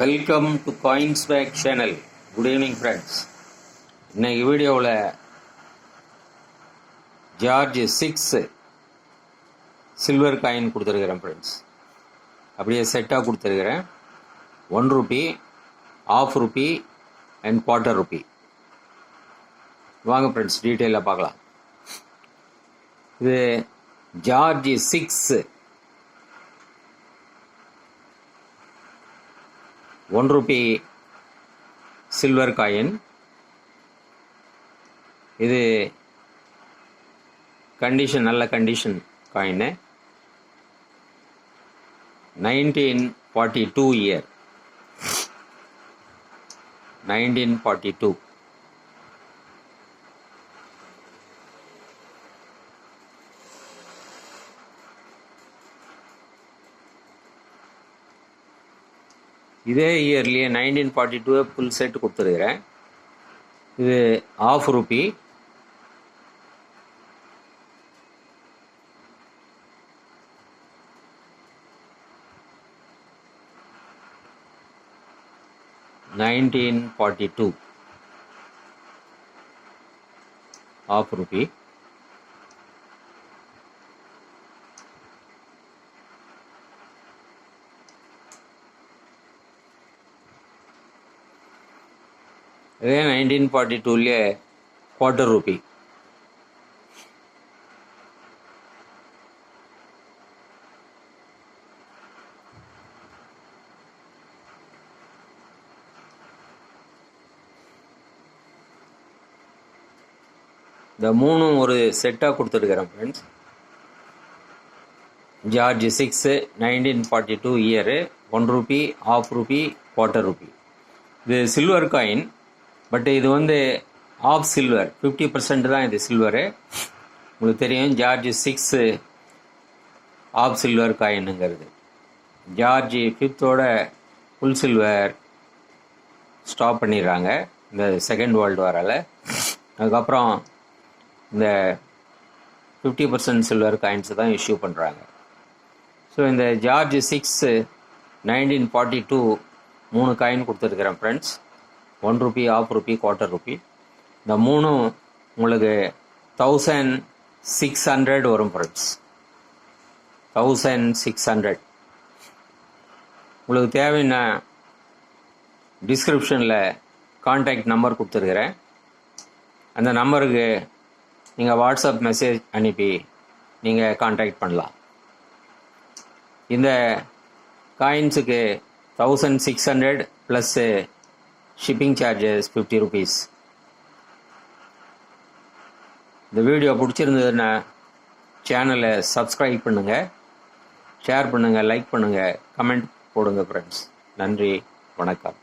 Welcome to coins pack channel. Good evening friends. இன்னைக்கு வீடியோவில் George 6 silver coin கொடுத்துருக்கிறேன் friends. அப்படியே செட்டாக கொடுத்துருக்கிறேன். 1 rupee, ½ rupee and quarter rupee. வாங்க ஃப்ரெண்ட்ஸ் டீட்டெயிலாக பார்க்கலாம். இது ஜார்ஜ் 6 1 ரூபி சில்வர் காயின். இது கண்டிஷன், நல்ல கண்டிஷன் காயின். 1942 இயர், 1942. இதே இயர்லேயே 1942 ஃபுல் செட் கொடுத்துருக்கிறேன். இது ½ ரூபி, ½ ரூபி. இதே 1942 குவார்ட்டர் ரூபி. இந்த மூணும் ஒரு செட்டாக கொடுத்துருக்கிறேன் friends. George 6 1942 year, 1 rupee, ½ rupee, quarter rupee. இது சில்வர் காயின். பட் இது ½ சில்வர், 50% தான் இது சில்வரு. உங்களுக்கு தெரியும் ஜார்ஜ் 6 ½ சில்வர் காயினுங்கிறது. ஜார்ஜ் 5 ஃபுல் சில்வர் ஸ்டாப் பண்ணிடுறாங்க இந்த செகண்ட் வேர்ல்டு வாரால். அதுக்கப்புறம் இந்த 50% சில்வர் காயின்ஸை தான் இஷ்யூ பண்ணுறாங்க. ஸோ இந்த ஜார்ஜ் 6 1942 3 காயின் கொடுத்துருக்குறேன் friends. 1 rupee, ½ rupee, quarter Ruby. இந்த மூணும் உங்களுக்கு 1600 வரும் ஃப்ரெண்ட்ஸ். 1600. உங்களுக்கு தேவையான டிஸ்கிரிப்ஷனில் கான்டாக்ட் நம்பர் கொடுத்துருக்குறேன். அந்த நம்பருக்கு நீங்கள் வாட்ஸ்அப் மெசேஜ் அனுப்பி நீங்கள் கான்டாக்ட் பண்ணலாம். இந்த காயின்ஸுக்கு 1600 ப்ளஸ்ஸு ஷிப்பிங் சார்ஜஸ் 50 rupees. இந்த வீடியோ பிடிச்சிருந்ததுன்னா சேனலை சப்ஸ்கிரைப் பண்ணுங்கள், ஷேர் பண்ணுங்கள், லைக் பண்ணுங்கள், கமெண்ட் போடுங்க ஃப்ரெண்ட்ஸ். நன்றி, வணக்கம்.